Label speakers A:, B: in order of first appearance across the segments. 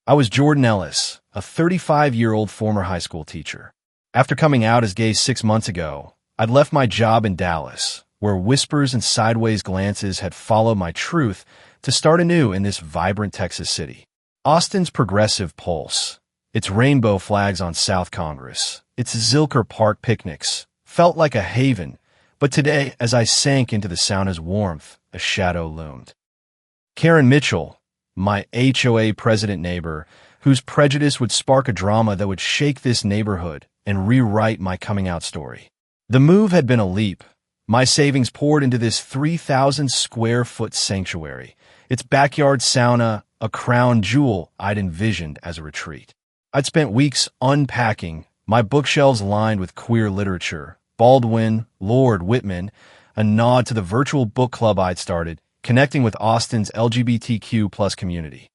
A: I was Jordan Ellis, a 35-year-old former high school teacher. After coming out as gay 6 months ago, I'd left my job in Dallas, where whispers and sideways glances had followed my truth, to start anew in this vibrant Texas city. Austin's progressive pulse, its rainbow flags on South Congress, its Zilker Park picnics, felt like a haven, but today, as I sank into the sauna's warmth, a shadow loomed. Karen Mitchell, my HOA president neighbor, whose prejudice would spark a drama that would shake this neighborhood and rewrite my coming-out story. The move had been a leap. My savings poured into this 3,000-square-foot sanctuary, its backyard sauna, a crown jewel I'd envisioned as a retreat. I'd spent weeks unpacking, my bookshelves lined with queer literature, Baldwin, Lord Whitman, a nod to the virtual book club I'd started, connecting with Austin's LGBTQ+ community.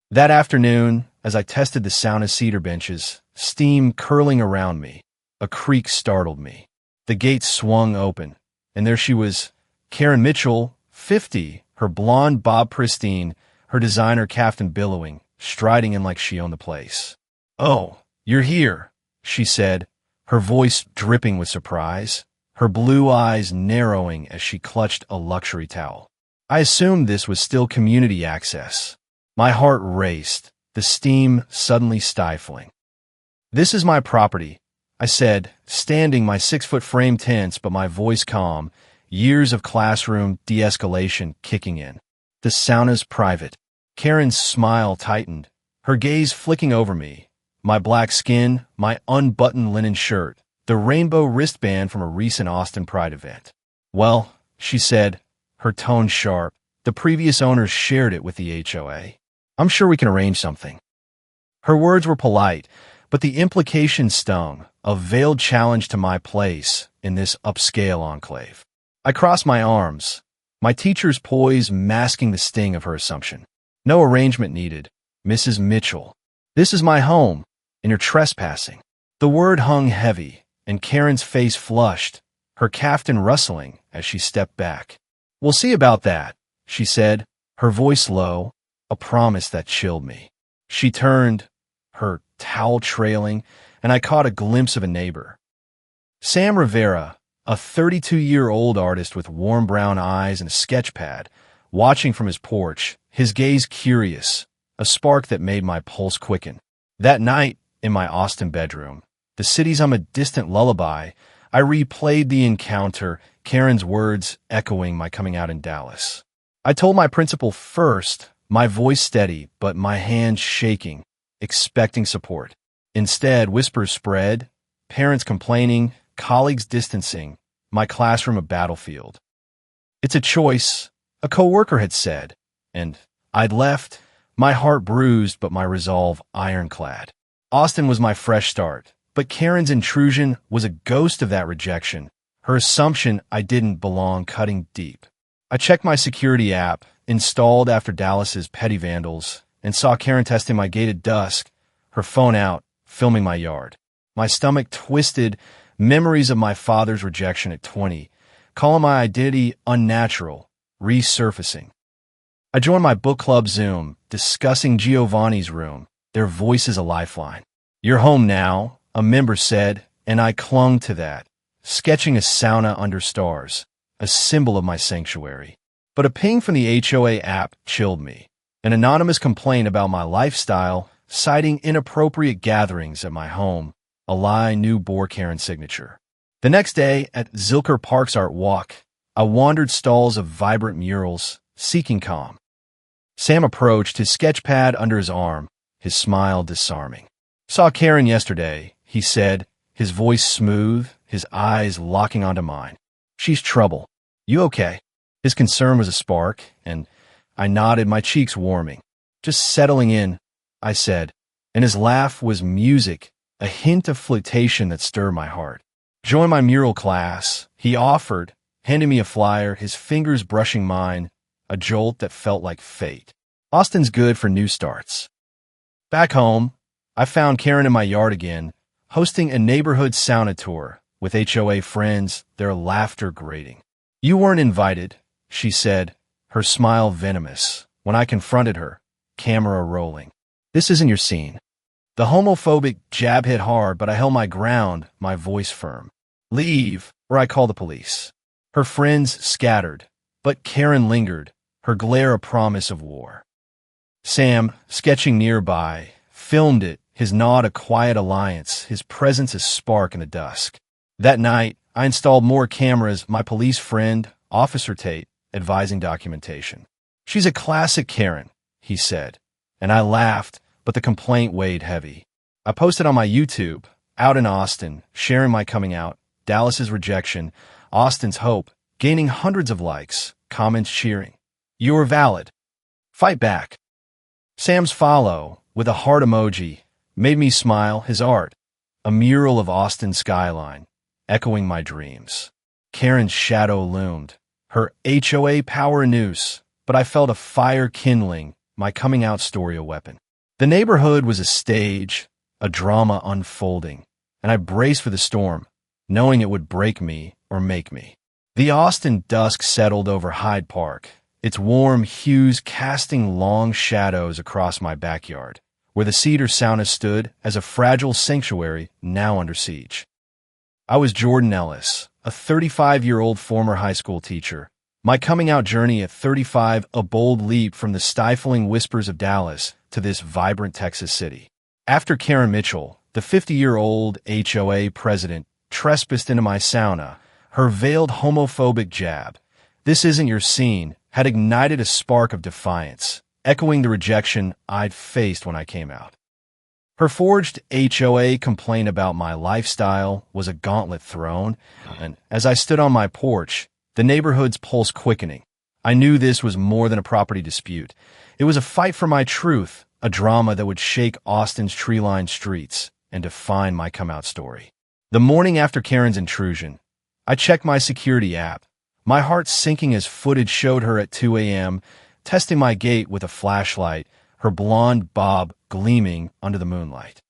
A: That afternoon, as I tested the sauna cedar benches, steam curling around me, a creak startled me. The gate swung open, and there she was, Karen Mitchell, 50, her blonde bob pristine, her designer kaftan billowing, striding in like she owned the place. "Oh, you're here," she said, her voice dripping with surprise, her blue eyes narrowing as she clutched a luxury towel. I assumed this was still community access. My heart raced, the steam suddenly stifling. "This is my property," I said, standing, my 6-foot frame tense but my voice calm, years of classroom de-escalation kicking in. "The sauna's private." Karen's smile tightened, her gaze flicking over me, my black skin, my unbuttoned linen shirt, the rainbow wristband from a recent Austin Pride event. "Well," she said, her tone sharp, "the previous owners shared it with the HOA. I'm sure we can arrange something." Her words were polite, but the implication stung, a veiled challenge to my place in this upscale enclave. I crossed my arms, my teacher's poise masking the sting of her assumption. "No arrangement needed, Mrs. Mitchell. This is my home, and you're trespassing." The word hung heavy, and Karen's face flushed, her kaftan rustling as she stepped back. "We'll see about that," she said, her voice low, a promise that chilled me. She turned, her towel trailing, and I caught a glimpse of a neighbor. Sam Rivera, a 32-year-old artist with warm brown eyes and a sketch pad, watching from his porch, his gaze curious, a spark that made my pulse quicken. That night, in my Austin bedroom, the city's a distant lullaby, I replayed the encounter, Karen's words echoing my coming out in Dallas. I told my principal first, my voice steady but my hands shaking, expecting support. Instead, whispers spread, parents complaining, colleagues distancing, my classroom a battlefield. "It's a choice," a coworker had said, and I'd left, my heart bruised but my resolve ironclad. Austin was my fresh start, but Karen's intrusion was a ghost of that rejection, her assumption I didn't belong cutting deep. I checked my security app, installed after Dallas's petty vandals, and saw Karen testing my gate at dusk, her phone out, filming my yard. My stomach twisted, memories of my father's rejection at 20, calling my identity unnatural, resurfacing. I joined my book club Zoom, discussing Giovanni's room, their voices a lifeline. "You're home now," a member said, and I clung to that, sketching a sauna under stars, a symbol of my sanctuary. But a ping from the HOA app chilled me, an anonymous complaint about my lifestyle, citing inappropriate gatherings at my home, a lie new bore Karen's signature. The next day, at Zilker Park's Art Walk, I wandered stalls of vibrant murals, seeking calm. Sam approached, his sketch pad under his arm, his smile disarming. "Saw Karen yesterday," he said, his voice smooth, his eyes locking onto mine. "She's trouble. You okay?" His concern was a spark, and I nodded, my cheeks warming. "Just settling in," I said, and his laugh was music, a hint of flirtation that stirred my heart. "Join my mural class," he offered, handing me a flyer, his fingers brushing mine, a jolt that felt like fate. Austin's good for new starts. Back home, I found Karen in my yard again, hosting a neighborhood sauna tour with HOA friends, their laughter grating. "You weren't invited," she said, her smile venomous, when I confronted her, camera rolling. This isn't your scene. The homophobic jab hit hard, but I held my ground, my voice firm. Leave, or I call the police. Her friends scattered, but Karen lingered, her glare a promise of war. Sam, sketching nearby, filmed it, his nod a quiet alliance, his presence a spark in the dusk. That night, I installed more cameras, my police friend, Officer Tate, advising documentation. She's a classic Karen, he said, and I laughed, but the complaint weighed heavy. I posted on my YouTube, out in Austin, sharing my coming out, Dallas's rejection, Austin's hope, gaining hundreds of likes, comments cheering. You're valid. Fight back. Sam's follow, with a heart emoji, made me smile, his art, a mural of Austin's skyline, echoing my dreams. Karen's shadow loomed, her HOA power a noose, but I felt a fire kindling, my coming out story a weapon. The neighborhood was a stage, a drama unfolding, and I braced for the storm, knowing it would break me or make me. The Austin dusk settled over Hyde Park, its warm hues casting long shadows across my backyard, where the cedar sauna stood as a fragile sanctuary now under siege. I was Jordan Ellis, a 35-year-old former high school teacher. My coming out journey at 35, a bold leap from the stifling whispers of Dallas to this vibrant Texas city. After Karen Mitchell, the 50-year-old HOA president, trespassed into my sauna, her veiled homophobic jab, "This isn't your scene," had ignited a spark of defiance, echoing the rejection I'd faced when I came out. Her forged HOA complaint about my lifestyle was a gauntlet thrown, and as I stood on my porch, the neighborhood's pulse quickening, I knew this was more than a property dispute. It was a fight for my truth, a drama that would shake Austin's tree-lined streets and define my come-out story. The morning after Karen's intrusion, I checked my security app, my heart sinking as footage showed her at 2 a.m., testing my gate with a flashlight, her blonde bob gleaming under the moonlight.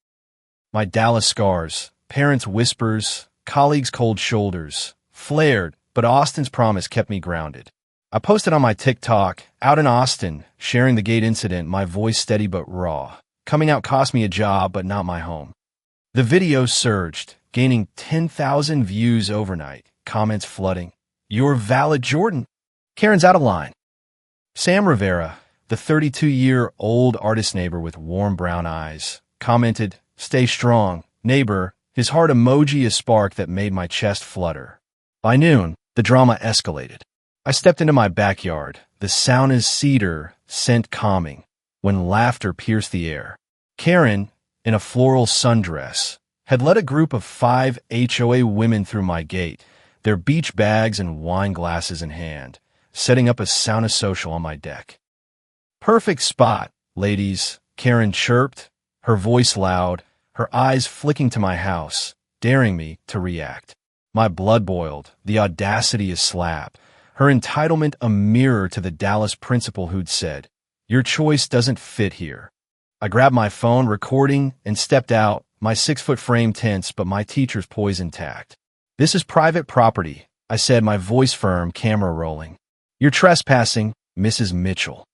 A: My Dallas scars, parents' whispers, colleagues' cold shoulders, flared, but Austin's promise kept me grounded. I posted on my TikTok, out in Austin, sharing the gate incident, my voice steady but raw. Coming out cost me a job, but not my home. The video surged, gaining 10,000 views overnight, comments flooding. "You're valid, Jordan." Karen's out of line. Sam Rivera, the 32-year-old artist neighbor with warm brown eyes, commented, "Stay strong, neighbor," his heart emoji a spark that made my chest flutter. By noon, the drama escalated. I stepped into my backyard, the sauna's cedar scent calming, when laughter pierced the air. Karen, in a floral sundress, had led a group of 5 HOA women through my gate, their beach bags and wine glasses in hand, setting up a sauna social on my deck. "Perfect spot, ladies," Karen chirped, her voice loud, her eyes flicking to my house, daring me to react. My blood boiled, the audacity a slap, her entitlement a mirror to the Dallas principal who'd said, "Your choice doesn't fit here." I grabbed my phone, recording, and stepped out, my 6-foot frame tense but my teacher's poise intact. "This is private property," I said, my voice firm, camera rolling. "You're trespassing, Mrs. Mitchell."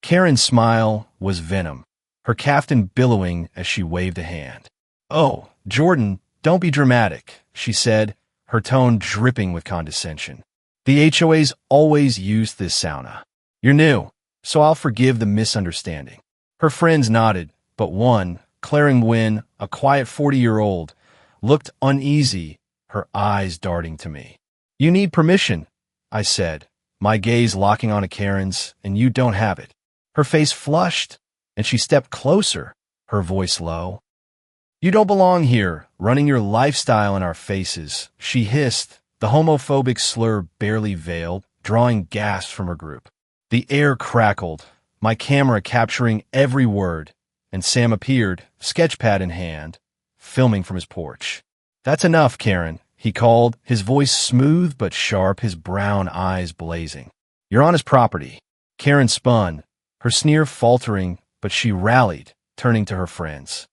A: Karen's smile was venom, her caftan billowing as she waved a hand. "Oh, Jordan, don't be dramatic," she said, her tone dripping with condescension. "The HOA's always used this sauna. You're new, so I'll forgive the misunderstanding." Her friends nodded, but one, Claire Nguyen, a quiet 40-year-old, looked uneasy, her eyes darting to me. "You need permission," I said, my gaze locking onto Karen's, "and you don't have it." Her face flushed, and she stepped closer, her voice low. "You don't belong here, running your lifestyle in our faces," she hissed, the homophobic slur barely veiled, drawing gasps from her group. The air crackled, my camera capturing every word, and Sam appeared, sketchpad in hand, filming from his porch. "That's enough, Karen," he called, his voice smooth but sharp, his brown eyes blazing. "You're on his property." Karen spun, her sneer faltering, but she rallied, turning to her friends.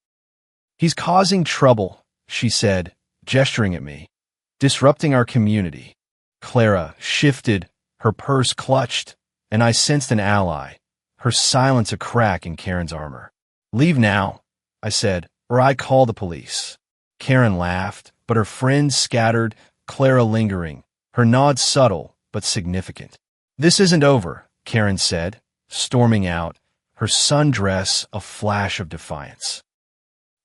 A: "He's causing trouble," she said, gesturing at me, "disrupting our community." Clara shifted, her purse clutched, and I sensed an ally, her silence a crack in Karen's armor. Leave now, I said, or I call the police. Karen laughed, but her friends scattered, Clara lingering, her nod subtle but significant. This isn't over, Karen said, storming out, her sundress a flash of defiance.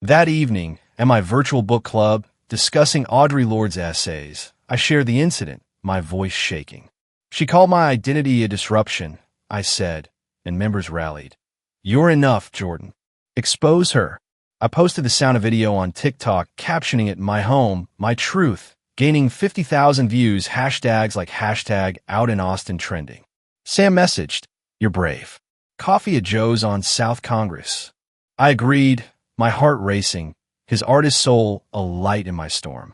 A: That evening, at my virtual book club, discussing Audre Lorde's essays, I shared the incident, my voice shaking. She called my identity a disruption, I said, and members rallied. You're enough, Jordan. Expose her. I posted the sound of video on TikTok, captioning it My Home, My Truth, gaining 50,000 views, hashtags like hashtag Out in Austin trending. Sam messaged, You're brave. Coffee at Joe's on South Congress. I agreed, my heart racing, his artist soul a light in my storm.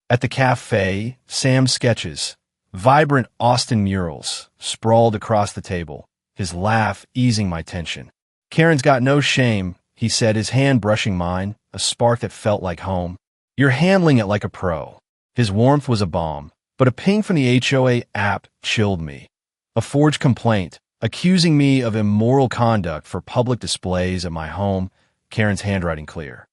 A: At the cafe, Sam's sketches, vibrant Austin murals, sprawled across the table, his laugh easing my tension. Karen's got no shame, he said, his hand brushing mine, a spark that felt like home. You're handling it like a pro. His warmth was a balm, but a ping from the HOA app chilled me. A forged complaint, accusing me of immoral conduct for public displays at my home, Karen's handwriting clear.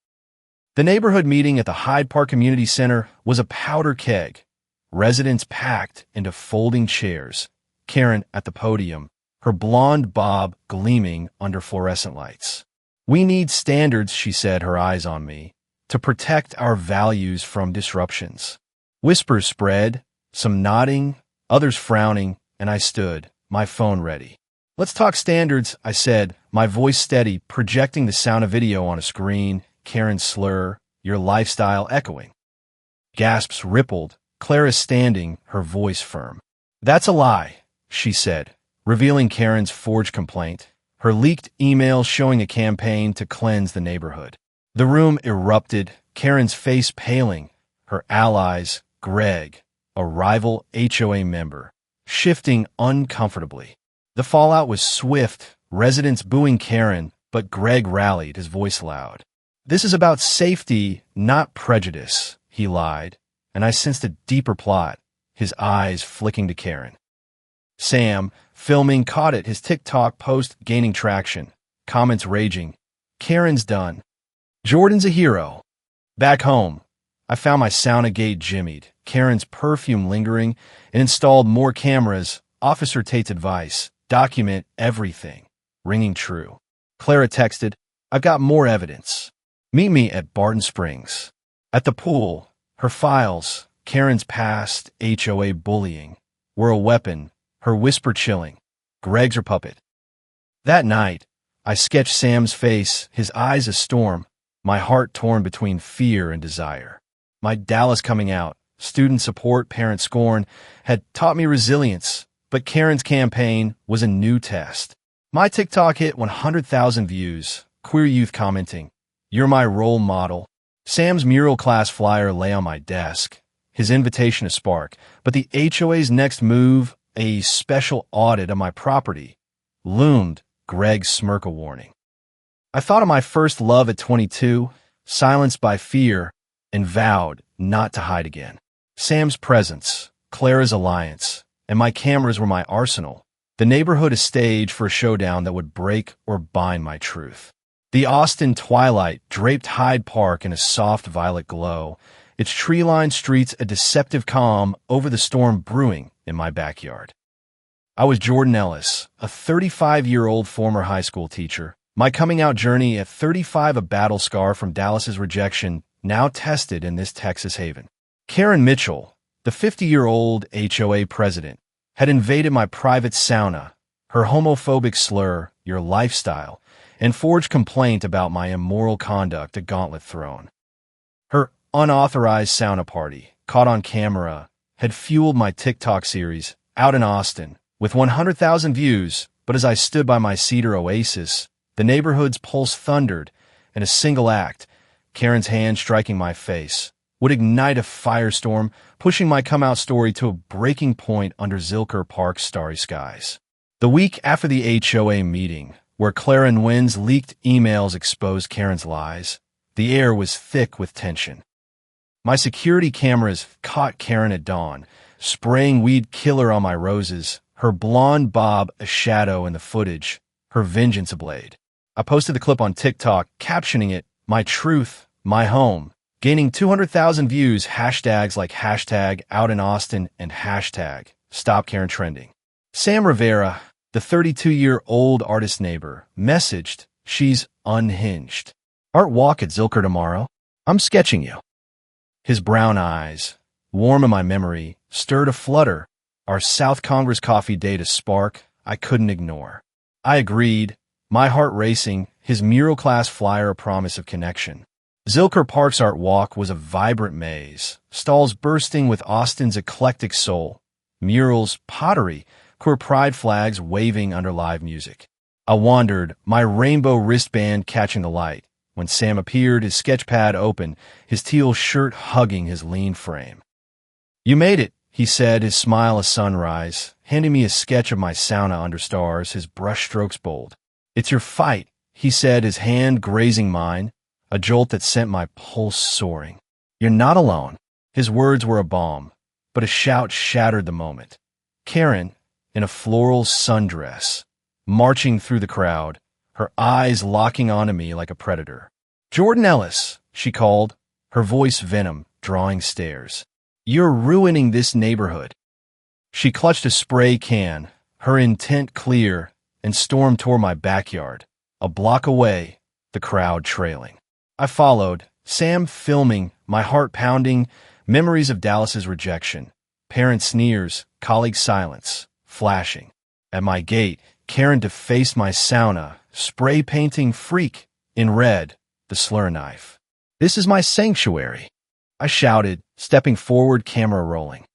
A: The neighborhood meeting at the Hyde Park Community Center was a powder keg. Residents packed into folding chairs. Karen at the podium, her blonde bob gleaming under fluorescent lights. We need standards, she said, her eyes on me, to protect our values from disruptions. Whispers spread, some nodding, others frowning, and I stood, my phone ready. Let's talk standards, I said, my voice steady, projecting the sound of video on a screen, Karen's slur, your lifestyle echoing. Gasps rippled, Clara standing, her voice firm. That's a lie, she said, revealing Karen's forged complaint, her leaked email showing a campaign to cleanse the neighborhood. The room erupted, Karen's face paling, her allies, Greg, a rival HOA member, shifting uncomfortably. The fallout was swift, residents booing Karen, but Greg rallied, his voice loud. This is about safety, not prejudice, he lied, and I sensed a deeper plot, his eyes flicking to Karen. Sam, filming, caught it, his TikTok post gaining traction, comments raging. Karen's done. Jordan's a hero. Back home, I found my sauna gate jimmied, Karen's perfume lingering, and installed more cameras, Officer Tate's advice, document everything, ringing true. Clara texted, I've got more evidence. Meet me at Barton Springs. At the pool, her files, Karen's past HOA bullying, were a weapon, her whisper chilling. Greg's her puppet. That night, I sketched Sam's face, his eyes a storm, my heart torn between fear and desire. My Dallas coming out, student support, parent scorn, had taught me resilience, but Karen's campaign was a new test. My TikTok hit 100,000 views, queer youth commenting, You're my role model. Sam's mural class flyer lay on my desk, his invitation a spark, but the HOA's next move, a special audit of my property, loomed, Greg's smirk a warning. I thought of my first love at 22, silenced by fear, and vowed not to hide again. Sam's presence, Clara's alliance, and my cameras were my arsenal. The neighborhood a stage for a showdown that would break or bind my truth. The Austin twilight draped Hyde Park in a soft violet glow, its tree-lined streets a deceptive calm over the storm brewing in my backyard. I was Jordan Ellis, a 35-year-old former high school teacher. My coming-out journey at 35, a battle scar from Dallas's rejection, now tested in this Texas haven. Karen Mitchell, the 50-year-old HOA president, had invaded my private sauna, her homophobic slur, your lifestyle, and forged complaint about my immoral conduct a gauntlet thrown. Her unauthorized sauna party, caught on camera, had fueled my TikTok series, Out in Austin, with 100,000 views, but as I stood by my cedar oasis, the neighborhood's pulse thundered, and a single act, Karen's hand striking my face, would ignite a firestorm, pushing my come-out story to a breaking point under Zilker Park's starry skies. The week after the HOA meeting, where Clara and Wynn's leaked emails exposed Karen's lies, the air was thick with tension. My security cameras caught Karen at dawn, spraying weed killer on my roses, her blonde bob a shadow in the footage, her vengeance a blade. I posted the clip on TikTok, captioning it, "My Truth, My Home," gaining 200,000 views, hashtags like hashtag out in Austin and hashtag stop Karen trending. Sam Rivera, the 32-year-old artist neighbor, messaged, "She's unhinged. Art walk at Zilker tomorrow? I'm sketching you." His brown eyes, warm in my memory, stirred a flutter, our South Congress coffee date a spark I couldn't ignore. I agreed, my heart racing, his mural-class flyer a promise of connection. Zilker Park's art walk was a vibrant maze, stalls bursting with Austin's eclectic soul, murals, pottery, queer pride flags waving under live music. I wandered, my rainbow wristband catching the light, when Sam appeared, his sketchpad open, his teal shirt hugging his lean frame. "You made it," he said, his smile a sunrise, handing me a sketch of my sauna under stars, his brushstrokes bold. "It's your fight," he said, his hand grazing mine, a jolt that sent my pulse soaring. "You're not alone." His words were a balm, but a shout shattered the moment. Karen, in a floral sundress, marching through the crowd, her eyes locking onto me like a predator. "Jordan Ellis," she called, her voice venom, drawing stares. "You're ruining this neighborhood." She clutched a spray can, her intent clear, and stormed toward my backyard, a block away, the crowd trailing. I followed, Sam filming, my heart pounding, memories of Dallas's rejection, parent sneers, colleague silence, flashing. At my gate, Karen defaced my sauna, spray painting freak, in red, the slur knife. "This is my sanctuary," I shouted, stepping forward, camera rolling.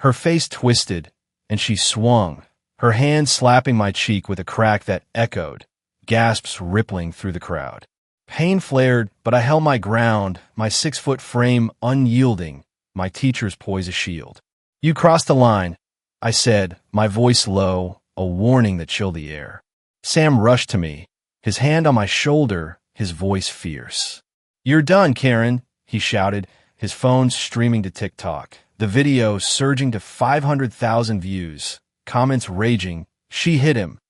A: Her face twisted, and she swung, her hand slapping my cheek with a crack that echoed, gasps rippling through the crowd. Pain flared, but I held my ground, my 6-foot frame unyielding, my teacher's poise a shield. "You crossed the line," I said, my voice low, a warning that chilled the air. Sam rushed to me, his hand on my shoulder, his voice fierce. "You're done, Karen," he shouted, his phone streaming to TikTok, the video surging to 500,000 views, comments raging, "She hit him."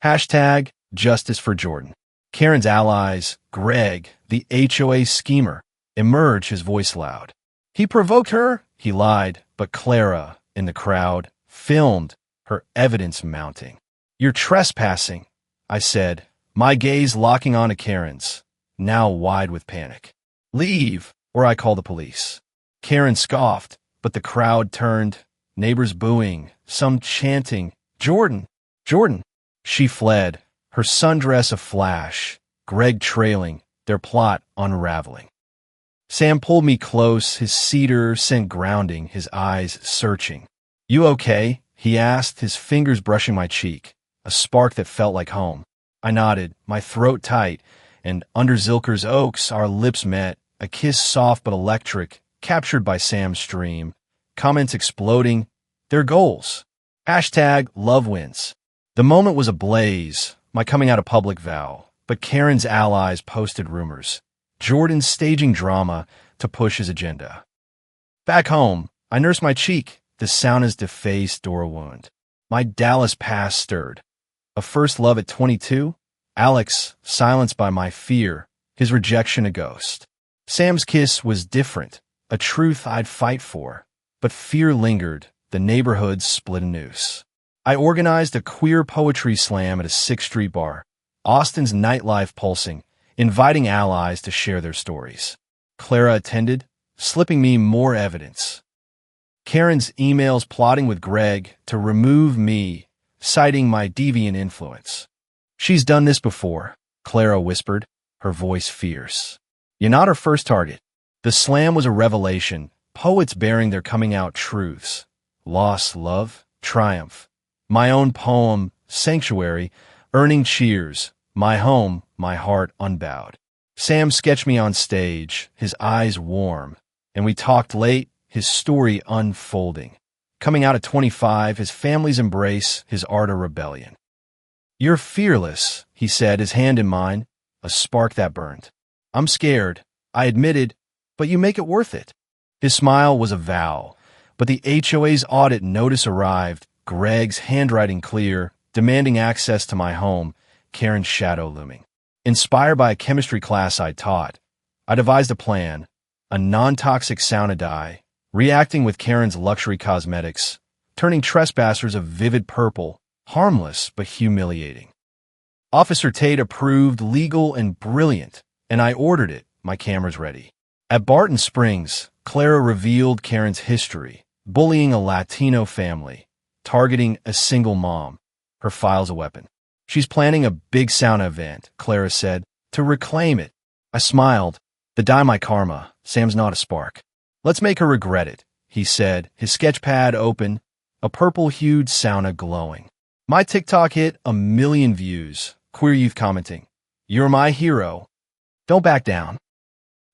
A: Hashtag justice for Jordan. Karen's allies, Greg, the HOA schemer, emerge, his voice loud. "He provoked her," he lied, but Clara, in the crowd, filmed, her evidence mounting. "You're trespassing," I said, my gaze locking onto Karen's, now wide with panic. "Leave, or I call the police." Karen scoffed, but the crowd turned, neighbors booing, some chanting, "Jordan, Jordan." She fled, her sundress aflash, Greg trailing, their plot unraveling. Sam pulled me close, his cedar scent grounding, his eyes searching. "You okay?" he asked, his fingers brushing my cheek, a spark that felt like home. I nodded, my throat tight, and under Zilker's oaks our lips met, a kiss soft but electric, captured by Sam's stream, comments exploding, their goals. Hashtag love wins. The moment was ablaze, my coming out of public vow, but Karen's allies posted rumors. Jordan's staging drama to push his agenda. Back home, I nursed my cheek, the sauna's defaced door wound. My Dallas past stirred. A first love at 22, Alex silenced by my fear, his rejection a ghost. Sam's kiss was different, a truth I'd fight for, but fear lingered, the neighborhood split a noose. I organized a queer poetry slam at a 6th Street bar, Austin's nightlife pulsing, inviting allies to share their stories. Clara attended, slipping me more evidence. Karen's emails plotting with Greg to remove me, citing my deviant influence. "She's done this before," Clara whispered, her voice fierce. "You're not her first target." The slam was a revelation, poets bearing their coming out truths. Loss, love, triumph. My own poem, Sanctuary, earning cheers. My home, my heart unbowed. Sam sketched me on stage, his eyes warm, and we talked late, his story unfolding. Coming out at 25, his family's embrace, his art a rebellion. "You're fearless," he said, his hand in mine, a spark that burned. "I'm scared," I admitted, "but you make it worth it." His smile was a vow, but the HOA's audit notice arrived, Greg's handwriting clear, demanding access to my home, Karen's shadow looming. Inspired by a chemistry class I taught, I devised a plan, a non-toxic sauna dye, reacting with Karen's luxury cosmetics, turning trespassers of vivid purple, harmless but humiliating. Officer Tate approved, legal and brilliant, and I ordered it, my cameras ready. At Barton Springs, Clara revealed Karen's history, bullying a Latino family, targeting a single mom. Her file's a weapon. She's planning a big sauna event, Clara said, to reclaim it. I smiled. The dye my karma. Sam's not a spark. Let's make her regret it, he said, his sketch pad open, a purple-hued sauna glowing. My TikTok hit 1 million views, queer youth commenting, "You're my hero. Don't back down."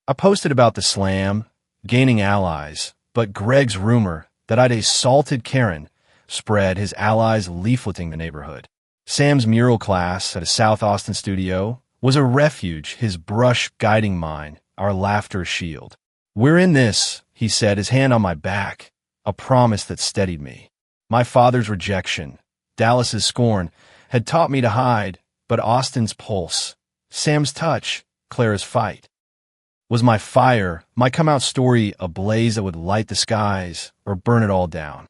A: I posted about the slam, gaining allies, but Greg's rumor that I'd assaulted Karen spread, his allies leafleting the neighborhood. Sam's mural class at a South Austin studio was a refuge, his brush guiding mine, our laughter shield. "We're in this," he said, his hand on my back, a promise that steadied me. My father's rejection, Dallas's scorn, had taught me to hide, but Austin's pulse, Sam's touch, Clara's fight, was my fire, my come-out story, a blaze that would light the skies or burn it all down.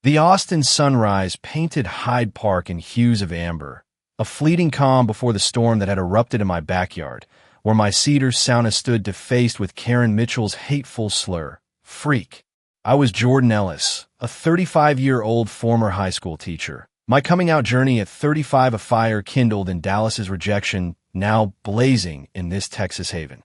A: The Austin sunrise painted Hyde Park in hues of amber, a fleeting calm before the storm that had erupted in my backyard, where my cedar sauna stood defaced with Karen Mitchell's hateful slur, "Freak." I was Jordan Ellis, a 35-year-old former high school teacher. My coming-out journey at 35, a fire kindled in Dallas's rejection, now blazing in this Texas haven.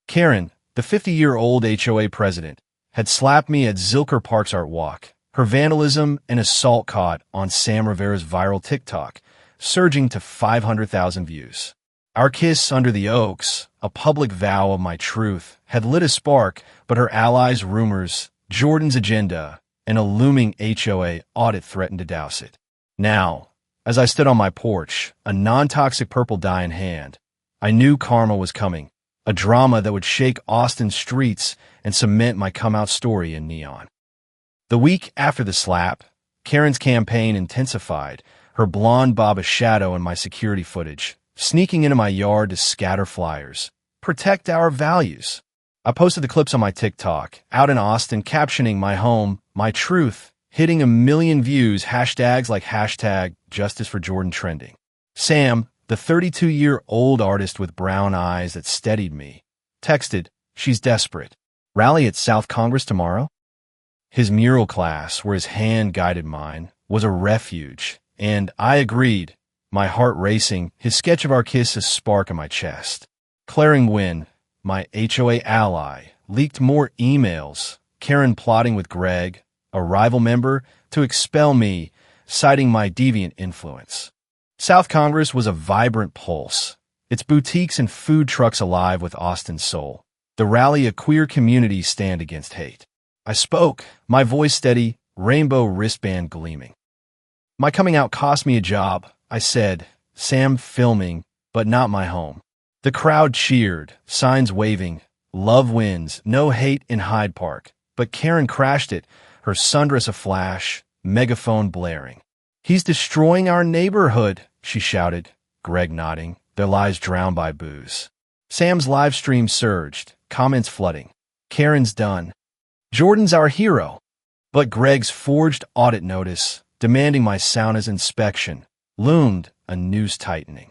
A: Karen, the 50-year-old HOA president, had slapped me at Zilker Park's Art Walk, her vandalism and assault caught on Sam Rivera's viral TikTok, surging to 500,000 views. Our kiss under the oaks, a public vow of my truth, had lit a spark, but her allies' rumors, Jordan's agenda, and a looming HOA audit threatened to douse it. Now, as I stood on my porch, a non-toxic purple dye in hand, I knew karma was coming, a drama that would shake Austin's streets and cement my come-out story in neon. The week after the slap, Karen's campaign intensified, her blonde bob a shadow in my security footage, sneaking into my yard to scatter flyers. "Protect our values." I posted the clips on my TikTok, out in Austin, captioning my home, my truth, hitting 1 million views, hashtags like hashtag Justice for Jordan trending. Sam, the 32-year-old artist with brown eyes that steadied me, texted, "She's desperate. Rally at South Congress tomorrow?" His mural class, where his hand guided mine, was a refuge, and I agreed, my heart racing, his sketch of our kiss a spark in my chest. Claring Wynn, my HOA ally, leaked more emails, Karen plotting with Greg, a rival member, to expel me, citing my deviant influence. South Congress was a vibrant pulse, its boutiques and food trucks alive with Austin's soul. The rally, a queer community stand against hate. I spoke, my voice steady, rainbow wristband gleaming. "My coming out cost me a job," I said, Sam filming, but not my home. The crowd cheered, signs waving, "Love wins, no hate in Hyde Park." But Karen crashed it, her sundress aflash, megaphone blaring. "He's destroying our neighborhood," she shouted, Greg nodding, their lives drowned by booze. Sam's live stream surged, comments flooding. "Karen's done. Jordan's our hero." But Greg's forged audit notice, demanding my sauna's inspection, loomed, a noose tightening.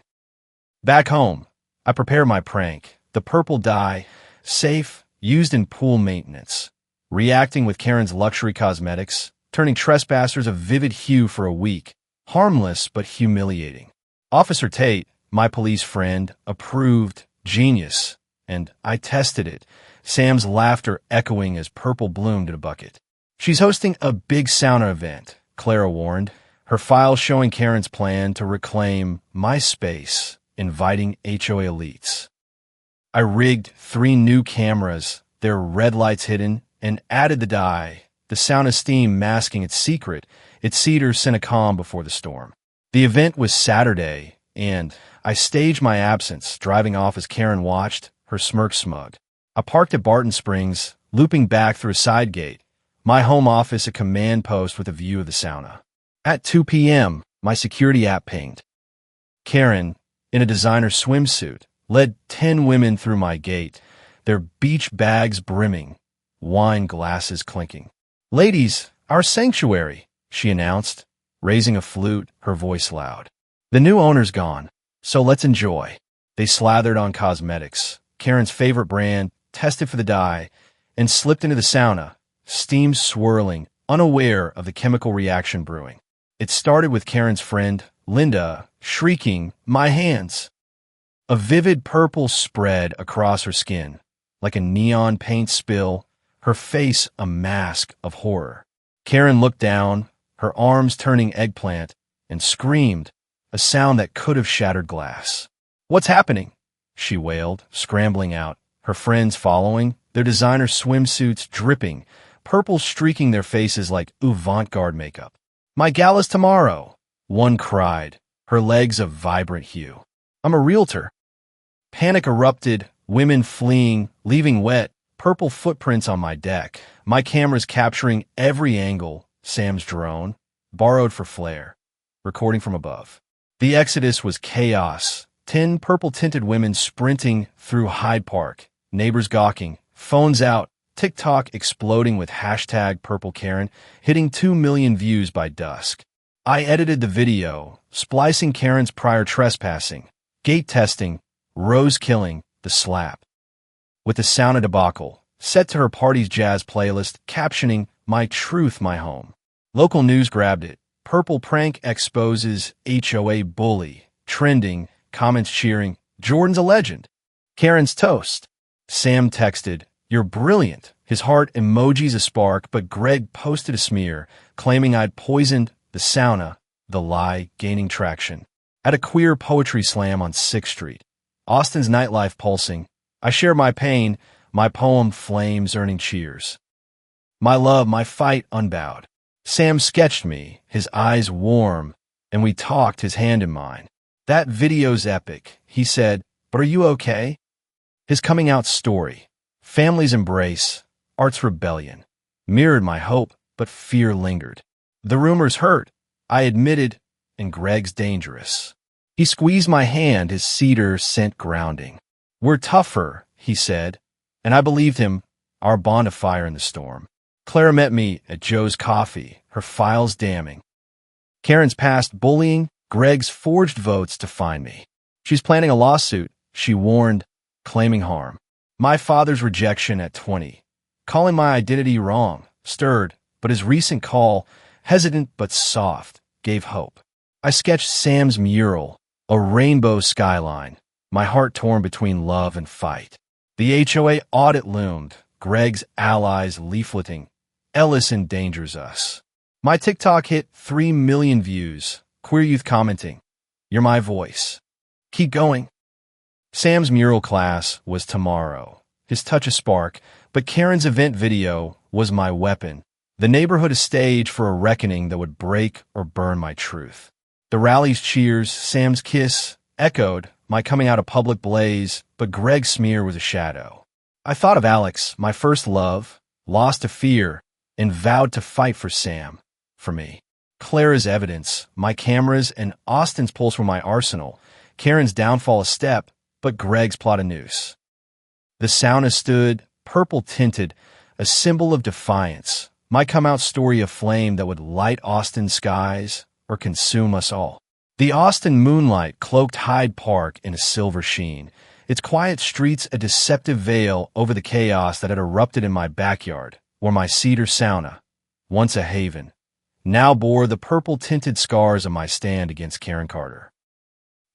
A: Back home, I prepared my prank, the purple dye, safe, used in pool maintenance, reacting with Karen's luxury cosmetics, turning trespassers of vivid hue for a week, harmless but humiliating. Officer Tate, my police friend, approved, genius, and I tested it, Sam's laughter echoing as purple bloomed in a bucket. "She's hosting a big sauna event," Clara warned, her file showing Karen's plan to reclaim my space, inviting HOA elites. I rigged 3 new cameras, their red lights hidden, and added the dye, the sauna steam masking its secret, its cedar sent a calm before the storm. The event was Saturday, and I staged my absence, driving off as Karen watched, her smirk smug. I parked at Barton Springs, looping back through a side gate, my home office a command post with a view of the sauna. At 2 p.m., my security app pinged. Karen, in a designer swimsuit, led 10 women through my gate, their beach bags brimming, wine glasses clinking. "Ladies, our sanctuary," she announced, raising a flute, her voice loud. "The new owner's gone, so let's enjoy." They slathered on cosmetics, Karen's favorite brand, tested for the dye, and slipped into the sauna, steam swirling, unaware of the chemical reaction brewing. It started with Karen's friend, Linda, shrieking, "My hands!" A vivid purple spread across her skin, like a neon paint spill, her face a mask of horror. Karen looked down, her arms turning eggplant, and screamed, a sound that could have shattered glass. "What's happening?" she wailed, scrambling out, her friends following, their designer swimsuits dripping, purple streaking their faces like avant-garde makeup. "My gala's tomorrow," one cried, her legs a vibrant hue. "I'm a realtor." Panic erupted, women fleeing, leaving wet, purple footprints on my deck, my cameras capturing every angle, Sam's drone, borrowed for flair, recording from above. The exodus was chaos, 10 purple-tinted women sprinting through Hyde Park, neighbors gawking, phones out, TikTok exploding with hashtag #PurpleKaren, hitting 2 million views by dusk. I edited the video, splicing Karen's prior trespassing, gate testing, rose killing, the slap. With the sauna debacle, set to her party's jazz playlist, captioning, "My truth, my home." Local news grabbed it. Purple prank exposes HOA bully. Trending, comments cheering, "Jordan's a legend." Karen's toast. Sam texted, "You're brilliant." His heart emojis a spark, but Greg posted a smear, claiming I'd poisoned the sauna, the lie gaining traction. At a queer poetry slam on 6th Street. Austin's nightlife pulsing. I share my pain, my poem flames earning cheers. My love, my fight unbowed. Sam sketched me, his eyes warm, and we talked, his hand in mine. "That video's epic," he said, "but are you okay?" His coming out story, family's embrace, art's rebellion, mirrored my hope, but fear lingered. "The rumors hurt," I admitted, "and Greg's dangerous." He squeezed my hand, his cedar scent grounding. "We're tougher," he said, and I believed him, our bond of fire in the storm. Clara met me at Joe's Coffee, her files damning. Karen's past bullying, Greg's forged votes to find me. "She's planning a lawsuit," she warned, claiming harm. My father's rejection at 20, calling my identity wrong, stirred, but his recent call, hesitant but soft, gave hope. I sketched Sam's mural, a rainbow skyline, my heart torn between love and fight. The HOA audit loomed, Greg's allies leafleting. Ellis endangers us. My TikTok hit 3 million views, queer youth commenting, "You're my voice. Keep going." Sam's mural class was tomorrow, his touch a spark, but Karen's event video was my weapon, the neighborhood a stage for a reckoning that would break or burn my truth. The rally's cheers, Sam's kiss, echoed, my coming out a public blaze, but Greg's smear was a shadow. I thought of Alex, my first love, lost to fear, and vowed to fight for Sam, for me. Clara's evidence, my cameras, and Austin's pulse were my arsenal, Karen's downfall a step, but Greg's plot a noose. The sauna stood, purple-tinted, a symbol of defiance, my come-out story of flame that would light Austin's skies or consume us all. The Austin moonlight cloaked Hyde Park in a silver sheen, its quiet streets a deceptive veil over the chaos that had erupted in my backyard, where my cedar sauna, once a haven, now bore the purple-tinted scars of my stand against Karen Carter.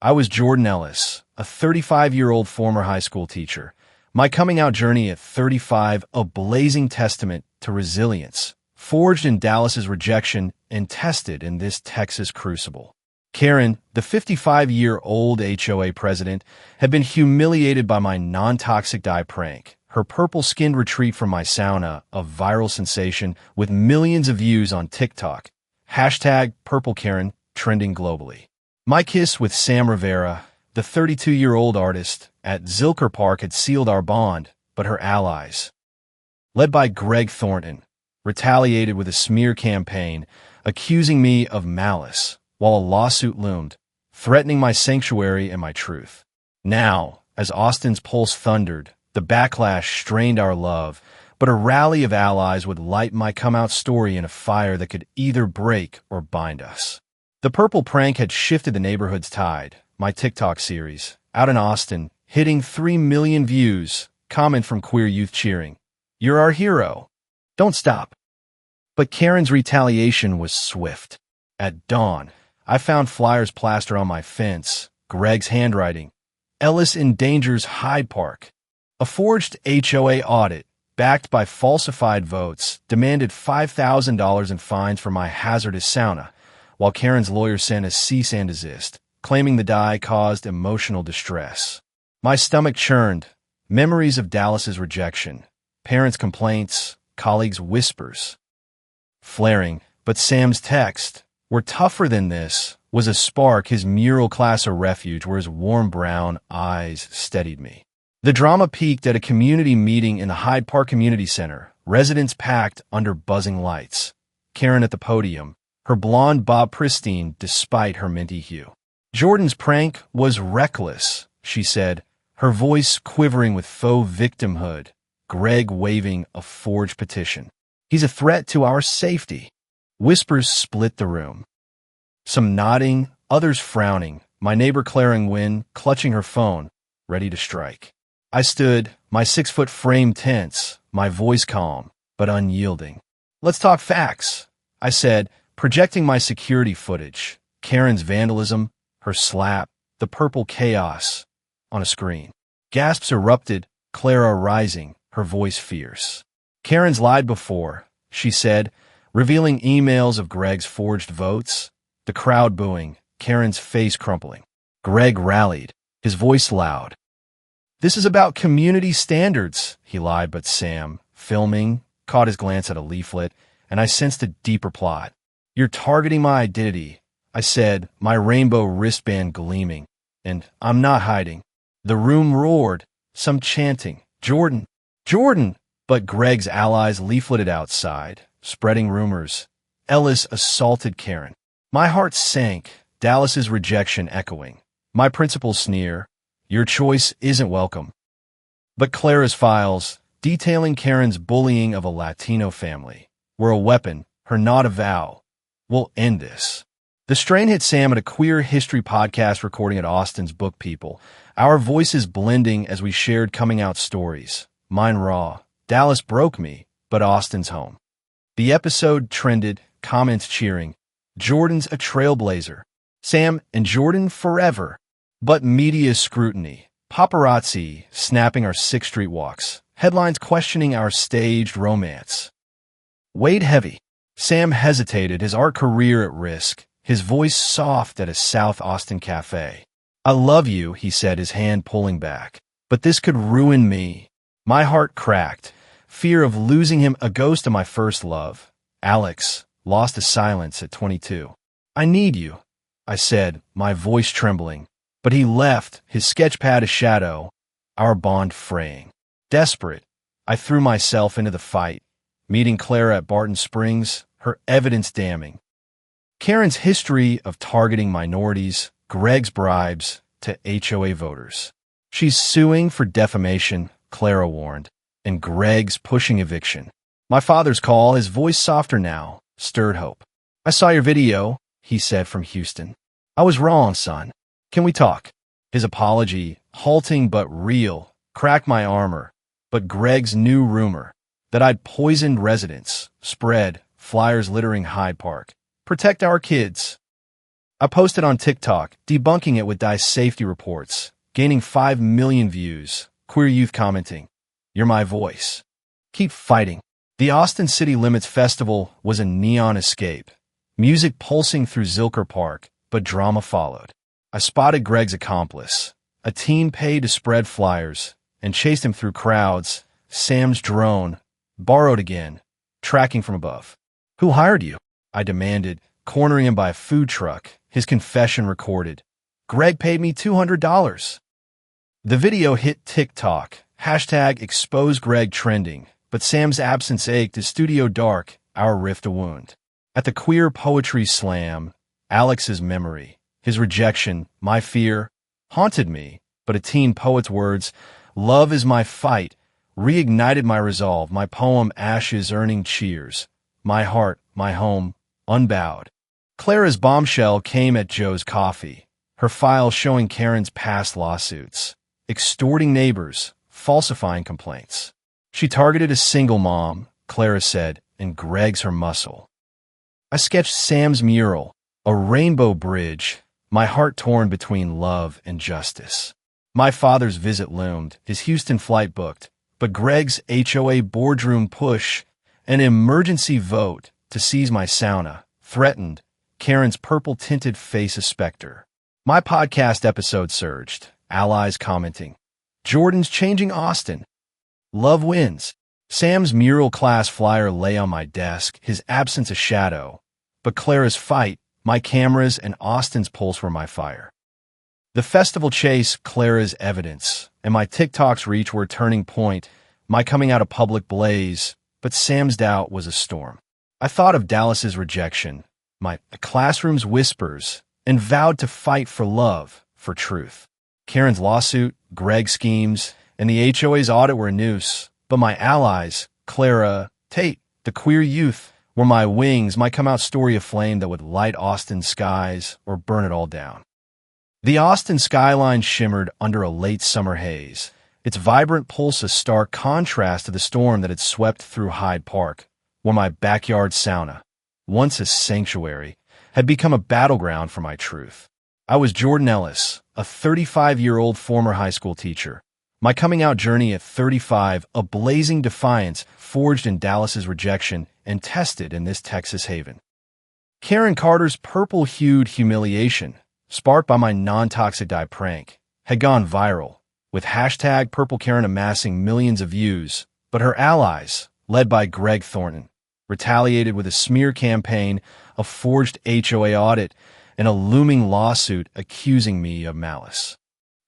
A: I was Jordan Ellis, a 35-year-old former high school teacher, my coming-out journey at 35 a blazing testament to resilience, forged in Dallas's rejection and tested in this Texas crucible. Karen, the 55-year-old HOA president, had been humiliated by my non-toxic dye prank, her purple-skinned retreat from my sauna, a viral sensation with millions of views on TikTok, hashtag #PurpleKaren trending globally. My kiss with Sam Rivera, the 32-year-old artist, at Zilker Park had sealed our bond, but her allies, led by Greg Thornton, retaliated with a smear campaign, accusing me of malice, while a lawsuit loomed, threatening my sanctuary and my truth. Now, as Austin's pulse thundered, the backlash strained our love, but a rally of allies would light my come-out story in a fire that could either break or bind us. The Purple Prank had shifted the neighborhood's tide, my TikTok series, out in Austin, hitting 3 million views, comment from queer youth cheering, "You're our hero. Don't stop." But Karen's retaliation was swift. At dawn, I found flyers plastered on my fence, Greg's handwriting, "Ellis endangers Hyde Park." A forged HOA audit, backed by falsified votes, demanded $5,000 in fines for my hazardous sauna, while Karen's lawyer sent a cease and desist, claiming the dye caused emotional distress. My stomach churned, memories of Dallas's rejection, parents' complaints, colleagues' whispers. Flaring, but Sam's text, "We're tougher than this," was a spark, his mural class a refuge where his warm brown eyes steadied me. The drama peaked at a community meeting in the Hyde Park Community Center, residents packed under buzzing lights. Karen at the podium, her blonde bob pristine despite her minty hue. "Jordan's prank was reckless," she said, her voice quivering with faux victimhood, Greg waving a forged petition. "He's a threat to our safety." Whispers split the room. Some nodding, others frowning, my neighbor Clara Nguyen clutching her phone, ready to strike. I stood, my 6-foot frame tense, my voice calm, but unyielding. "Let's talk facts," I said, projecting my security footage, Karen's vandalism, her slap, the purple chaos, on a screen. Gasps erupted, Clara rising, her voice fierce. "Karen's lied before," she said, revealing emails of Greg's forged votes. The crowd booing, Karen's face crumpling. Greg rallied, his voice loud. "This is about community standards," he lied, but Sam, filming, caught his glance at a leaflet, and I sensed a deeper plot. "You're targeting my identity," I said, my rainbow wristband gleaming, "and I'm not hiding." The room roared, some chanting, "Jordan! Jordan!" But Greg's allies leafleted outside, spreading rumors. Ellis assaulted Karen. My heart sank, Dallas's rejection echoing. My principal's sneer, "Your choice isn't welcome." But Clara's files, detailing Karen's bullying of a Latino family, were a weapon, her not a vow. "We'll end this." The strain hit Sam at a queer history podcast recording at Austin's Book People, our voices blending as we shared coming-out stories. Mine raw. Dallas broke me, but Austin's home. The episode trended, comments cheering. "Jordan's a trailblazer. Sam and Jordan forever." But media scrutiny, paparazzi snapping our 6th Street walks, headlines questioning our staged romance, weighed heavy. Sam hesitated, his art career at risk, his voice soft at a South Austin cafe. "I love you," he said, his hand pulling back, "but this could ruin me." My heart cracked, fear of losing him, a ghost of my first love. Alex, lost to silence at 22. "I need you," I said, my voice trembling. But he left, his sketchpad a shadow, our bond fraying. Desperate, I threw myself into the fight, meeting Clara at Barton Springs, her evidence damning. Karen's history of targeting minorities, Greg's bribes to HOA voters. "She's suing for defamation," Clara warned, and Greg's pushing eviction. My father's call, his voice softer now, stirred hope. "I saw your video," he said from Houston. "I was wrong, son. Can we talk?" His apology, halting but real, cracked my armor. But Greg's new rumor, that I'd poisoned residents, spread, flyers littering Hyde Park. "Protect our kids." I posted on TikTok, debunking it with DICE safety reports, gaining 5 million views, queer youth commenting, "You're my voice. Keep fighting." The Austin City Limits Festival was a neon escape, music pulsing through Zilker Park, but drama followed. I spotted Greg's accomplice, a teen paid to spread flyers, and chased him through crowds, Sam's drone, borrowed again, tracking from above. "Who hired you?" I demanded, cornering him by a food truck, his confession recorded. "Greg paid me $200. The video hit TikTok, hashtag expose Greg trending, but Sam's absence ached, his studio dark, our rift a wound. At the Queer Poetry Slam, Alex's memory, His rejection, my fear, haunted me, but a teen poet's words, "Love is my fight," reignited my resolve, my poem ashes earning cheers, my heart, my home, unbowed. Clara's bombshell came at Joe's coffee, her file showing Karen's past lawsuits, extorting neighbors, falsifying complaints. She targeted a single mom, Clara said, and Greg's her muscle. I sketched Sam's mural, a rainbow bridge, my heart torn between love and justice. My father's visit loomed, his Houston flight booked, but Greg's HOA boardroom push, an emergency vote to seize my sauna, threatened Karen's purple-tinted face a specter. My podcast episode surged, allies commenting, "Jordan's changing Austin. Love wins." Sam's mural class flyer lay on my desk, his absence a shadow, but Clara's fight, my cameras, and Austin's pulse were my fire. The festival chase, Clara's evidence, and my TikTok's reach were a turning point, my coming out a public blaze, but Sam's doubt was a storm. I thought of Dallas's rejection, my classroom's whispers, and vowed to fight for love, for truth. Karen's lawsuit, Greg's schemes, and the HOA's audit were a noose, but my allies, Clara, Tate, the queer youth, were my wings, my come-out story a flame that would light Austin's skies or burn it all down. The Austin skyline shimmered under a late summer haze, its vibrant pulse a stark contrast to the storm that had swept through Hyde Park, where my backyard sauna, once a sanctuary, had become a battleground for my truth. I was Jordan Ellis, a 35-year-old former high school teacher. My coming-out journey at 35, a blazing defiance forged in Dallas's rejection and tested in this Texas haven. Karen Carter's purple-hued humiliation, sparked by my non-toxic dye prank, had gone viral, with hashtag Purple Karen amassing millions of views, but her allies, led by Greg Thornton, retaliated with a smear campaign, a forged HOA audit, and a looming lawsuit accusing me of malice.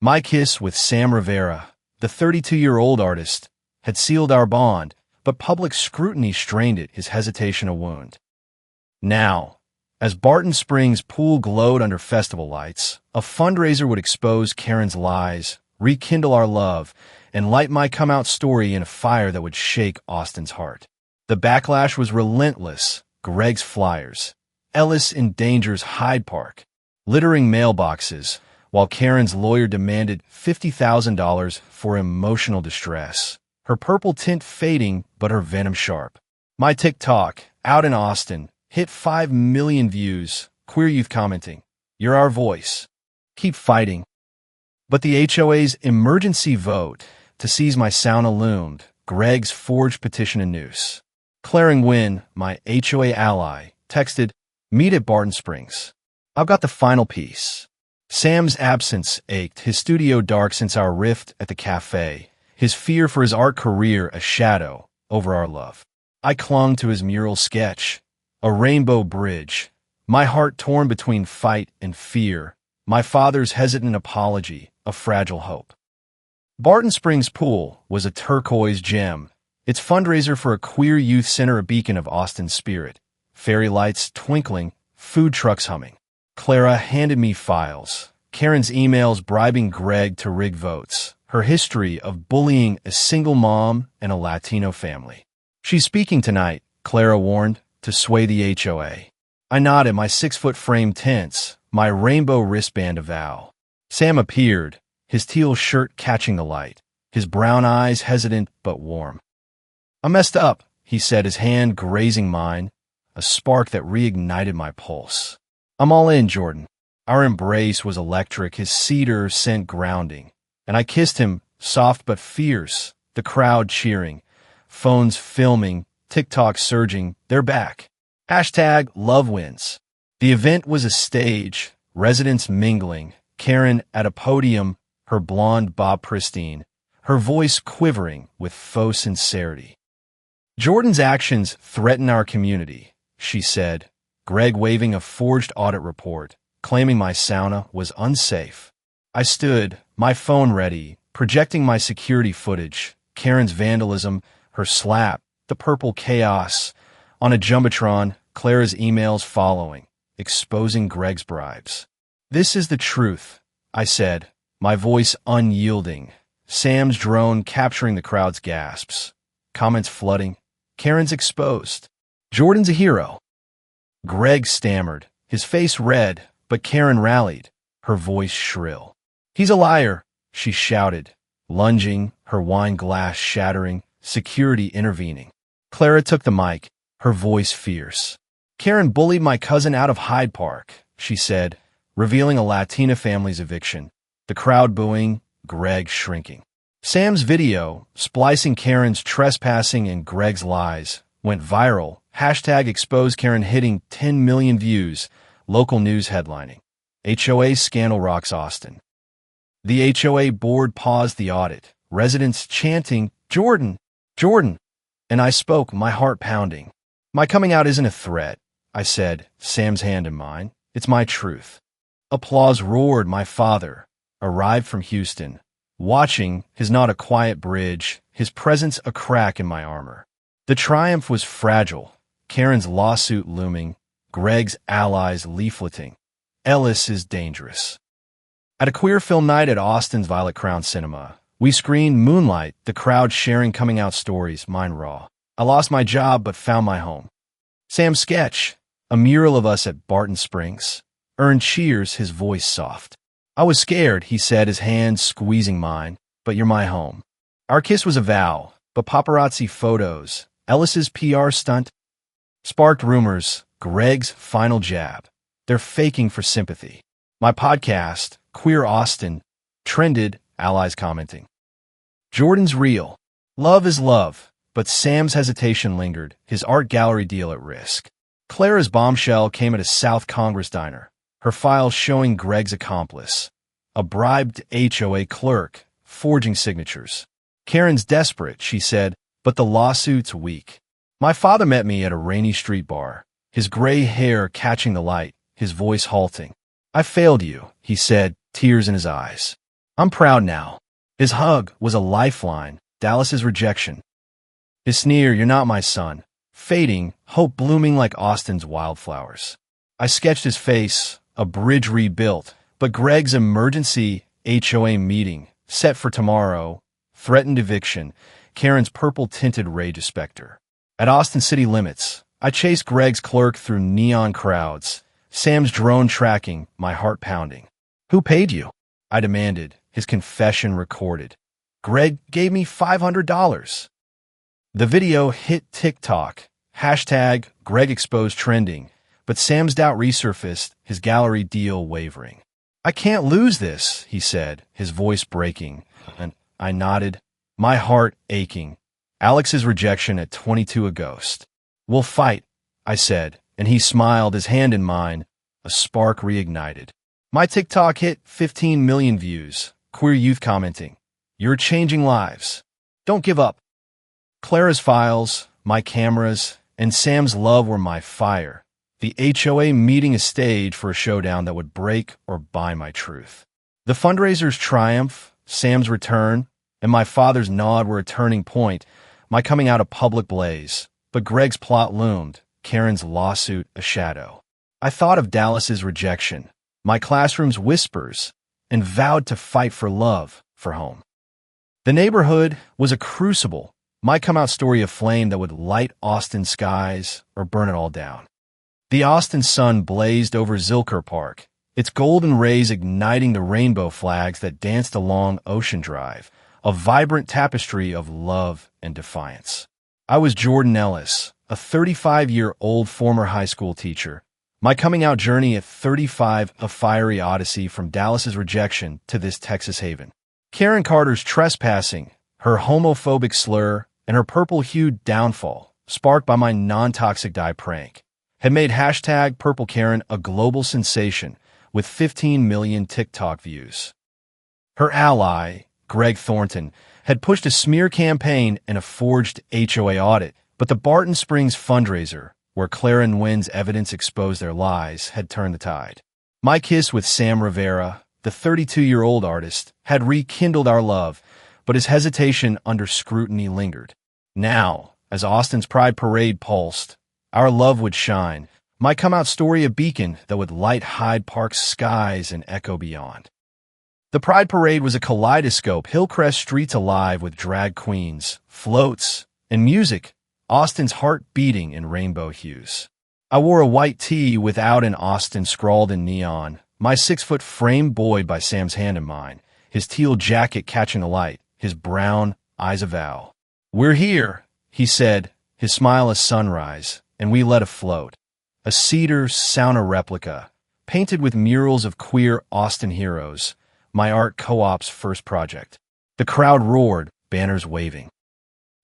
A: My kiss with Sam Rivera, the 32-year-old artist, had sealed our bond, but public scrutiny strained it, his hesitation a wound. Now, as Barton Springs' pool glowed under festival lights, a fundraiser would expose Karen's lies, rekindle our love, and light my come-out story in a fire that would shake Austin's heart. The backlash was relentless. Greg's flyers, Ellis endangers Hyde Park, littering mailboxes, while Karen's lawyer demanded $50,000 for emotional distress, her purple tint fading but her venom sharp. My TikTok, out in Austin, hit 5 million views, queer youth commenting, "You're our voice. Keep fighting." But the HOA's emergency vote to seize my sauna loomed, Greg's forged petition a noose. Declaring win, my HOA ally, texted, "Meet at Barton Springs. I've got the final piece." Sam's absence ached, his studio dark since our rift at the cafe, his fear for his art career a shadow over our love. I clung to his mural sketch, a rainbow bridge, my heart torn between fight and fear, my father's hesitant apology, a fragile hope. Barton Springs Pool was a turquoise gem, its fundraiser for a queer youth center a beacon of Austin's spirit, fairy lights twinkling, food trucks humming. Clara handed me files, Karen's emails bribing Greg to rig votes, her history of bullying a single mom and a Latino family. "She's speaking tonight," Clara warned, to sway the HOA. I nodded, my 6-foot frame tense, my rainbow wristband a vow. Sam appeared, his teal shirt catching the light, his brown eyes hesitant but warm. "I messed up," he said, his hand grazing mine, a spark that reignited my pulse. "I'm all in, Jordan." Our embrace was electric, his cedar scent grounding, and I kissed him, soft but fierce, the crowd cheering, phones filming, TikTok surging, they're back. Hashtag love wins. The event was a stage, residents mingling, Karen at a podium, her blonde bob pristine, her voice quivering with faux sincerity. "Jordan's actions threaten our community," she said, Greg waving a forged audit report, claiming my sauna was unsafe. I stood, my phone ready, projecting my security footage, Karen's vandalism, her slap, the purple chaos. On a jumbotron, Clara's emails following, exposing Greg's bribes. This is the truth, I said, my voice unyielding. Sam's drone capturing the crowd's gasps. Comments flooding. Karen's exposed. Jordan's a hero. Greg stammered, his face red, but Karen rallied, her voice shrill. He's a liar, she shouted, lunging, her wine glass shattering, security intervening. Clara took the mic, her voice fierce. Karen bullied my cousin out of Hyde Park, she said, revealing a Latina family's eviction. The crowd booing, Greg shrinking. Sam's video, splicing Karen's trespassing and Greg's lies, went viral. Hashtag expose Karen hitting 10 million views. Local news headlining. HOA scandal rocks Austin. The HOA board paused the audit. Residents chanting, Jordan, Jordan. And I spoke, my heart pounding. My coming out isn't a threat, I said, Sam's hand in mine. It's my truth. Applause roared. My father arrived from Houston, watching, his not a quiet bridge, his presence a crack in my armor. The triumph was fragile, Karen's lawsuit looming, Greg's allies leafleting. Ellis is dangerous. At a queer film night at Austin's Violet Crown Cinema, we screened Moonlight, the crowd sharing coming out stories, mine raw. I lost my job but found my home. Sam's sketch, a mural of us at Barton Springs, earned cheers, his voice soft. I was scared, he said, his hand squeezing mine, but you're my home. Our kiss was a vow, but paparazzi photos, Ellis's PR stunt, sparked rumors, Greg's final jab. They're faking for sympathy. My podcast, Queer Austin, trended, allies commenting. Jordan's real. Love is love, but Sam's hesitation lingered, his art gallery deal at risk. Clara's bombshell came at a South Congress diner, her files showing Greg's accomplice, a bribed HOA clerk, forging signatures. Karen's desperate, she said, but the lawsuit's weak. My father met me at a rainy street bar, his gray hair catching the light, his voice halting. I failed you, he said, tears in his eyes. I'm proud now. His hug was a lifeline, Dallas's rejection. His sneer, you're not my son, fading, hope blooming like Austin's wildflowers. I sketched his face, a bridge rebuilt, but Greg's emergency HOA meeting, set for tomorrow, threatened eviction, Karen's purple-tinted rage specter. At Austin city limits, I chased Greg's clerk through neon crowds, Sam's drone tracking, my heart pounding. Who paid you? I demanded, his confession recorded. Greg gave me $500. The video hit TikTok, hashtag Greg exposed trending, but Sam's doubt resurfaced, his gallery deal wavering. I can't lose this, he said, his voice breaking, and I nodded, my heart aching. Alex's rejection at 22 a ghost. We'll fight, I said, and he smiled, his hand in mine, a spark reignited. My TikTok hit 15 million views, queer youth commenting, you're changing lives. Don't give up. Clara's files, my cameras, and Sam's love were my fire. The HOA meeting a stage for a showdown that would break or buy my truth. The fundraiser's triumph, Sam's return, and my father's nod were a turning point, my coming out a public blaze. But Greg's plot loomed, Karen's lawsuit a shadow. I thought of Dallas's rejection, my classroom's whispers, and vowed to fight for love, for home. The neighborhood was a crucible, my come-out story of flame that would light Austin skies or burn it all down. The Austin sun blazed over Zilker Park, its golden rays igniting the rainbow flags that danced along Ocean Drive, a vibrant tapestry of love and defiance. I was Jordan Ellis, a 35-year-old former high school teacher. My coming-out journey at 35, a fiery odyssey from Dallas's rejection to this Texas haven. Karen Carter's trespassing, her homophobic slur, and her purple-hued downfall, sparked by my non-toxic dye prank, had made hashtag Purple Karen a global sensation with 15 million TikTok views. Her ally, Greg Thornton, had pushed a smear campaign and a forged HOA audit, but the Barton Springs fundraiser, where Clara and Wynn's evidence exposed their lies, had turned the tide. My kiss with Sam Rivera, the 32-year-old artist, had rekindled our love, but his hesitation under scrutiny lingered. Now, as Austin's Pride Parade pulsed, our love would shine, My come-out story a beacon that would light Hyde Park's skies and echo beyond. The Pride Parade was a kaleidoscope, Hillcrest streets alive with drag queens, floats, and music, Austin's heart beating in rainbow hues. I wore a white tee with "Out in Austin" scrawled in neon, my 6-foot frame buoyed by Sam's hand in mine, his teal jacket catching the light, his brown eyes avow. "We're here," he said, his smile a sunrise, and we let afloat. A cedar sauna replica, painted with murals of queer Austin heroes, my art co-op's first project. The crowd roared, banners waving.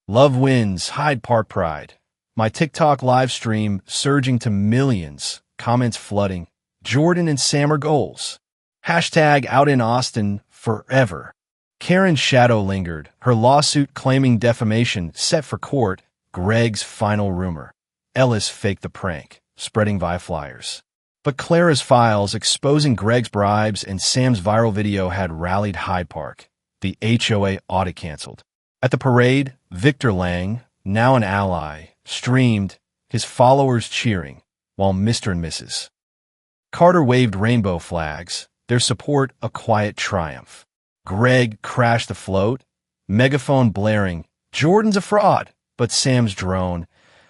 A: Love wins, Hyde Park Pride. My TikTok live stream surging to millions, comments flooding. Jordan and Sam are goals. Hashtag out in Austin forever. Karen's shadow lingered, her lawsuit claiming defamation set for court. Greg's final rumor. Ellis faked the prank, spreading via flyers. But Clara's files exposing Greg's bribes and Sam's viral video had rallied Hyde Park. The HOA audit canceled. At the parade, Victor Lang, now an ally, streamed, his followers cheering, while Mr. and Mrs. Carter waved rainbow flags, their support a quiet triumph. Greg crashed the float, megaphone blaring, "Jordan's a fraud," but Sam's drone,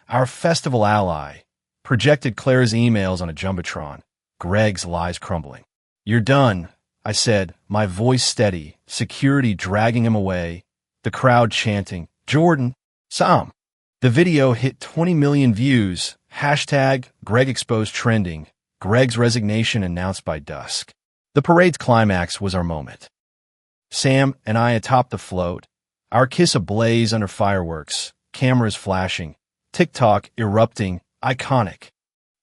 A: our festival ally, projected Clara's emails on a jumbotron, Greg's lies crumbling. "You're done," I said, my voice steady, security dragging him away, the crowd chanting, "Jordan, Sam." The video hit 20 million views, hashtag Greg Exposed trending, Greg's resignation announced by dusk. The parade's climax was our moment. Sam and I atop the float, our kiss ablaze under fireworks, cameras flashing, TikTok erupting, iconic.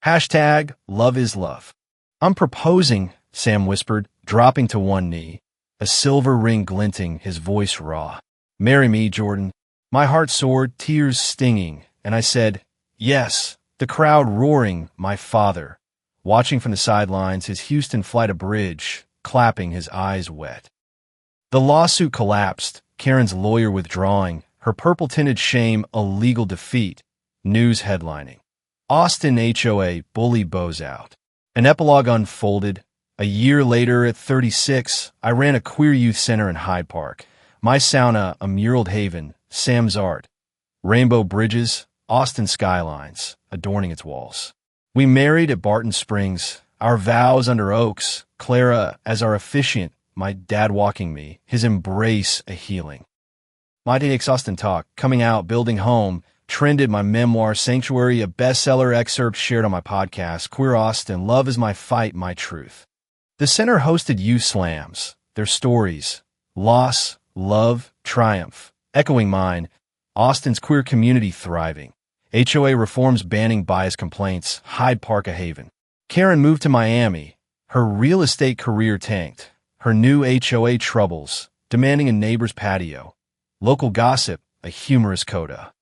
A: Hashtag love is love. "I'm proposing," Sam whispered, dropping to one knee, a silver ring glinting, his voice raw. "Marry me, Jordan." My heart soared, tears stinging, and I said, "Yes." The crowd roaring, my father, watching from the sidelines, his Houston flight a bridge, clapping, his eyes wet. The lawsuit collapsed, Karen's lawyer withdrawing, her purple-tinted shame a legal defeat, news headlining. Austin HOA bully bows out. An epilogue unfolded. A year later, at 36, I ran a queer youth center in Hyde Park. My sauna, a muraled haven, Sam's art. Rainbow bridges, Austin skylines, adorning its walls. We married at Barton Springs, our vows under oaks, Clara as our officiant, my dad walking me, his embrace a healing. My DX Austin Talk, coming out, building home, trended, my memoir, Sanctuary, a bestseller, excerpt shared on my podcast, Queer Austin, Love is My Fight, My Truth. The center hosted youth slams, their stories, loss, love, triumph, echoing mine, Austin's queer community thriving. HOA reforms banning bias complaints, Hyde Park a haven. Karen moved to Miami, her real estate career tanked, her new HOA troubles, demanding a neighbor's patio. Local gossip, a humorous coda.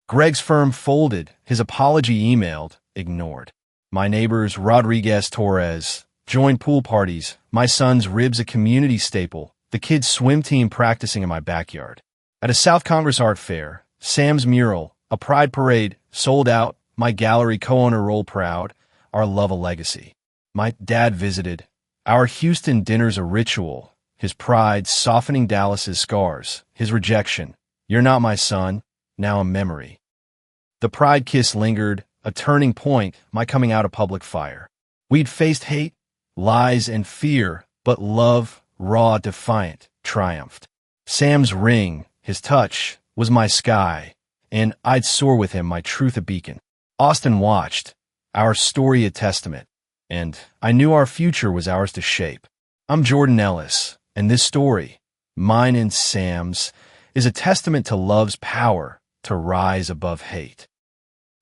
A: Greg's firm folded, his apology emailed, ignored. My neighbors, Rodriguez Torres, joined pool parties, my son's ribs a community staple, the kids' swim team practicing in my backyard. At a South Congress art fair, Sam's mural, a pride parade, sold out, my gallery co-owner roll proud, our love a legacy. My dad visited. Our Houston dinner's a ritual, his pride softening Dallas's scars, his rejection, "You're not my son," now a memory. The pride kiss lingered, a turning point, my coming out of public fire. We'd faced hate, lies, and fear, but love, raw, defiant, triumphed. Sam's ring, his touch, was my sky, and I'd soar with him, my truth a beacon. Austin watched, our story a testament, and I knew our future was ours to shape. I'm Jordan Ellis, and this story, mine and Sam's, is a testament to love's power to rise above hate.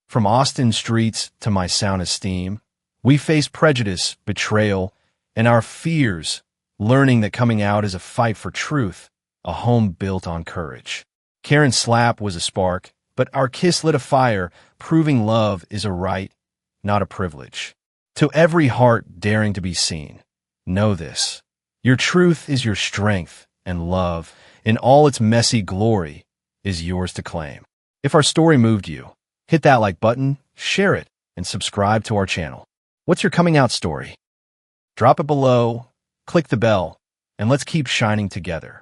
A: From Austin streets to my sound esteem, we face prejudice, betrayal, and our fears, learning that coming out is a fight for truth, a home built on courage. Karen's slap was a spark, but our kiss lit a fire, proving love is a right, not a privilege. To every heart daring to be seen, know this. Your truth is your strength, and love, in all its messy glory, is yours to claim. If our story moved you, hit that like button, share it, and subscribe to our channel. What's your coming out story? Drop it below, click the bell, and let's keep shining together.